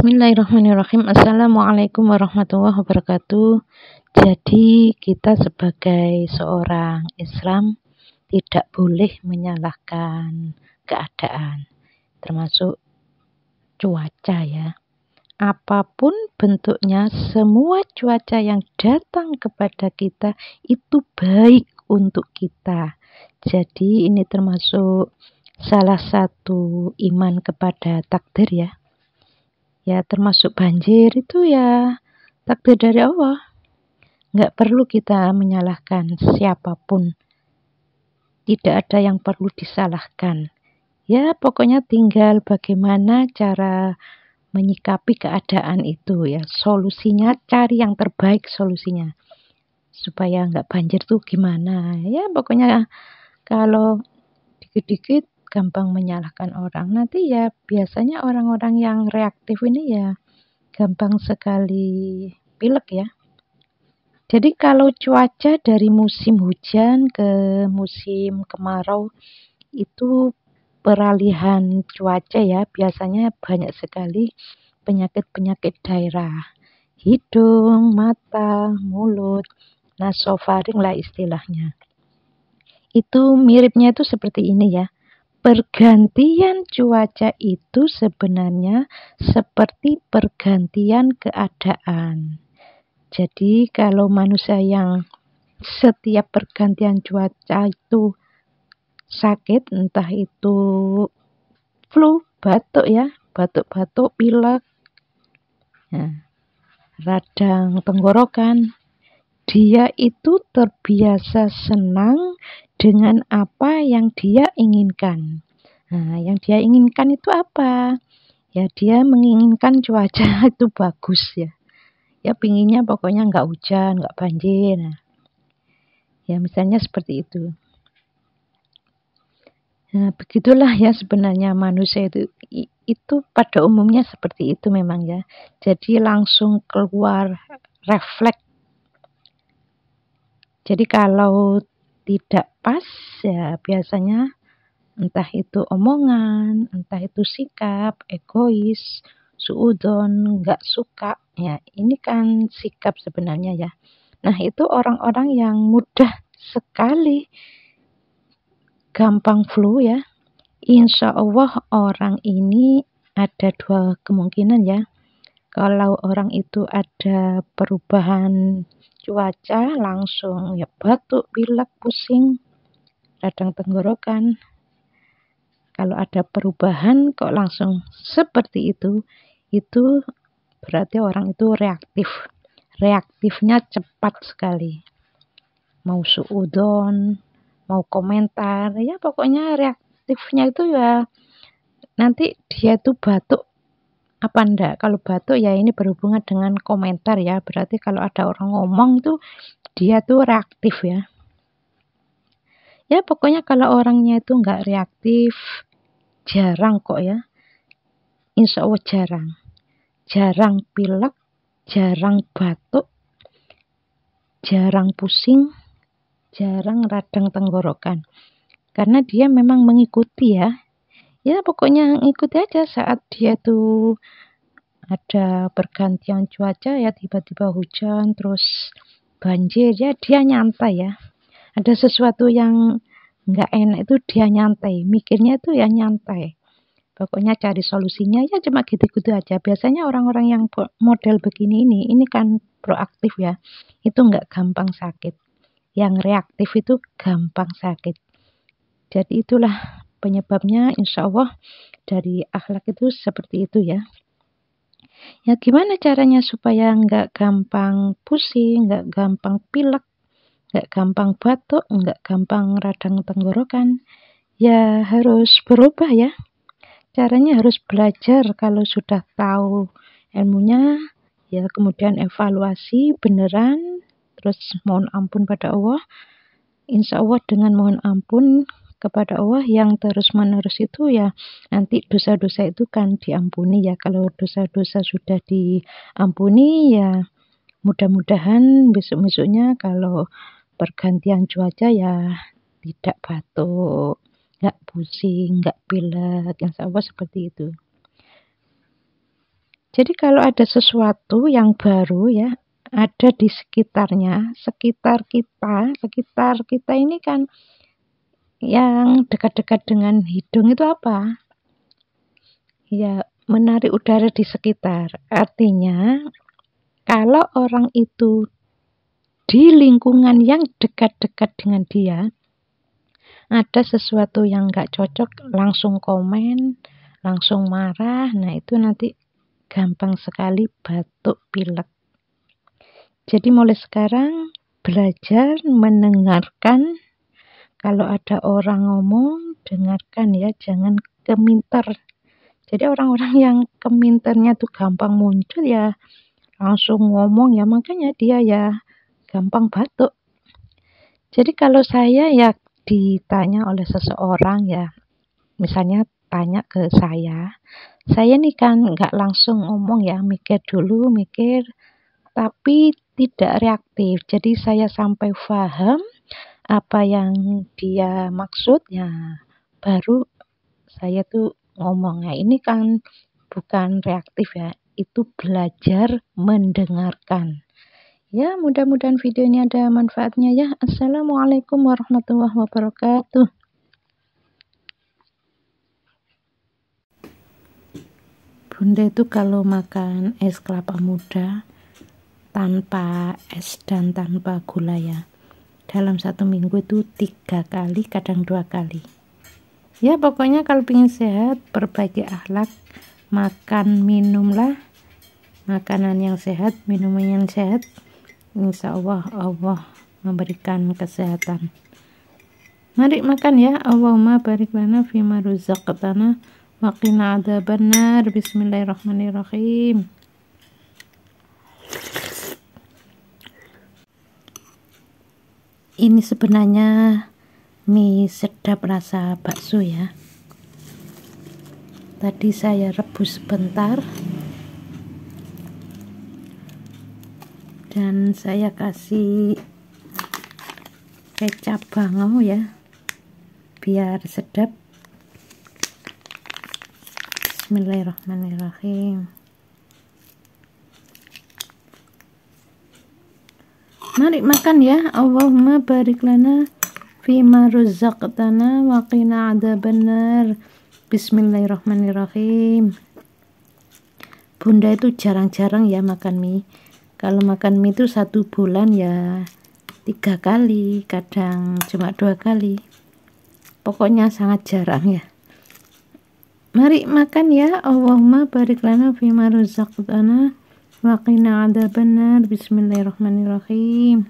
Bismillahirrahmanirrahim. Assalamualaikum warahmatullahi wabarakatuh. Jadi kita sebagai seorang Islam tidak boleh menyalahkan keadaan, termasuk cuaca ya. Apapun bentuknya, semua cuaca yang datang kepada kita itu baik untuk kita. Jadi ini termasuk salah satu iman kepada takdir ya. Ya termasuk banjir itu ya takdir dari Allah. Nggak perlu kita menyalahkan siapapun. Tidak ada yang perlu disalahkan. Ya pokoknya tinggal bagaimana cara menyikapi keadaan itu ya. Solusinya cari yang terbaik solusinya. Supaya nggak banjir tuh gimana. Ya pokoknya kalau dikit-dikit gampang menyalahkan orang. Nanti ya biasanya orang-orang yang reaktif ini ya gampang sekali pilek ya. Jadi kalau cuaca dari musim hujan ke musim kemarau itu peralihan cuaca ya, biasanya banyak sekali penyakit-penyakit daerah. Hidung, mata, mulut, nasofaring lah istilahnya. Itu miripnya itu seperti ini ya. Pergantian cuaca itu sebenarnya seperti pergantian keadaan. Jadi kalau manusia yang setiap pergantian cuaca itu sakit, entah itu flu, batuk ya, batuk-batuk, pilek, nah, radang tenggorokan, dia itu terbiasa senang dengan apa yang dia inginkan. Nah, yang dia inginkan itu apa? Ya, dia menginginkan cuaca itu bagus ya. Ya, pinginnya pokoknya nggak hujan, nggak banjir. Nah, ya, misalnya seperti itu. Nah, begitulah ya sebenarnya manusia itu pada umumnya seperti itu memang ya. Jadi langsung keluar refleks. Jadi kalau tidak pas ya biasanya entah itu omongan, entah itu sikap, egois, suudon, nggak suka. Ya, ini kan sikap sebenarnya ya. Nah, itu orang-orang yang mudah sekali gampang flu ya. Insya Allah orang ini ada dua kemungkinan ya. Kalau orang itu ada perubahan cuaca langsung ya batuk, pilek, pusing, radang tenggorokan. Kalau ada perubahan kok langsung seperti itu berarti orang itu reaktif. Reaktifnya cepat sekali. Mau suudon, mau komentar, ya pokoknya reaktifnya itu ya nanti dia itu batuk apa enggak. Kalau batuk ya ini berhubungan dengan komentar ya. Berarti kalau ada orang ngomong itu dia tuh reaktif ya. Ya pokoknya kalau orangnya itu enggak reaktif, jarang kok ya. Insya Allah jarang. Jarang pilek, jarang batuk, jarang pusing, jarang radang tenggorokan. Karena dia memang mengikuti ya. Ya pokoknya ngikuti aja saat dia tuh ada pergantian cuaca ya tiba-tiba hujan terus banjir ya dia nyantai ya. Ada sesuatu yang nggak enak itu dia nyantai. Mikirnya itu ya nyantai. Pokoknya cari solusinya ya cuma gitu-gitu aja. Biasanya orang-orang yang model begini ini kan proaktif ya. Itu nggak gampang sakit. Yang reaktif itu gampang sakit. Jadi itulah penyebabnya insya Allah dari akhlak itu seperti itu ya. Ya gimana caranya supaya nggak gampang pusing, nggak gampang pilek, nggak gampang batuk, nggak gampang radang tenggorokan. Ya harus berubah ya. Caranya harus belajar kalau sudah tahu ilmunya, ya kemudian evaluasi beneran, terus mohon ampun pada Allah. Insya Allah dengan mohon ampun kepada Allah yang terus-menerus itu ya nanti dosa-dosa itu kan diampuni ya. Kalau dosa-dosa sudah diampuni ya mudah-mudahan besok-besoknya kalau pergantian cuaca ya tidak batuk, nggak pusing, nggak pilek, insya Allah seperti itu. Jadi kalau ada sesuatu yang baru ya, ada di sekitarnya, sekitar kita ini kan yang dekat-dekat dengan hidung itu apa? Ya, menarik udara di sekitar. Artinya, kalau orang itu di lingkungan yang dekat-dekat dengan dia, ada sesuatu yang nggak cocok, langsung komen, langsung marah, nah itu nanti gampang sekali batuk pilek. Jadi mulai sekarang belajar mendengarkan, kalau ada orang ngomong, dengarkan ya, jangan keminter. Jadi orang-orang yang keminternya tuh gampang muncul ya, langsung ngomong ya, makanya dia ya gampang batuk. Jadi kalau saya ya ditanya oleh seseorang ya, misalnya tanya ke saya nih kan nggak langsung ngomong ya, mikir dulu, tapi tidak reaktif. Jadi saya sampai paham apa yang dia maksud ya, baru saya tuh ngomong. Nah, ini kan bukan reaktif ya, itu belajar mendengarkan. Ya, mudah-mudahan video ini ada manfaatnya ya. Assalamualaikum warahmatullahi wabarakatuh. Bunda itu kalau makan es kelapa muda tanpa es dan tanpa gula ya, dalam 1 minggu itu 3 kali, kadang 2 kali. Ya pokoknya kalau ingin sehat, perbaiki akhlak, makan minumlah makanan yang sehat, minuman yang sehat, insya Allah Allah memberikan kesehatan. Mari makan ya. Allahumma barik lana fima ruzaqtana wa qina adzabannar. Bismillahirrahmanirrahim. Ini sebenarnya mie sedap rasa bakso ya. Tadi saya rebus sebentar dan saya kasih kecap bangau ya, biar sedap. Bismillahirrahmanirrahim. Mari makan ya. Allahumma barik lana fima ruzaqtana wa qina adzabannar. Bismillahirrahmanirrahim. Bunda itu jarang-jarang ya makan mie. Kalau makan mie itu 1 bulan ya 3 kali, kadang cuma 2 kali. Pokoknya sangat jarang ya. Mari makan ya. Allahumma barik lana fima ruzaqtana wa qina adzabannar. Bismillahirrahmanirrahim.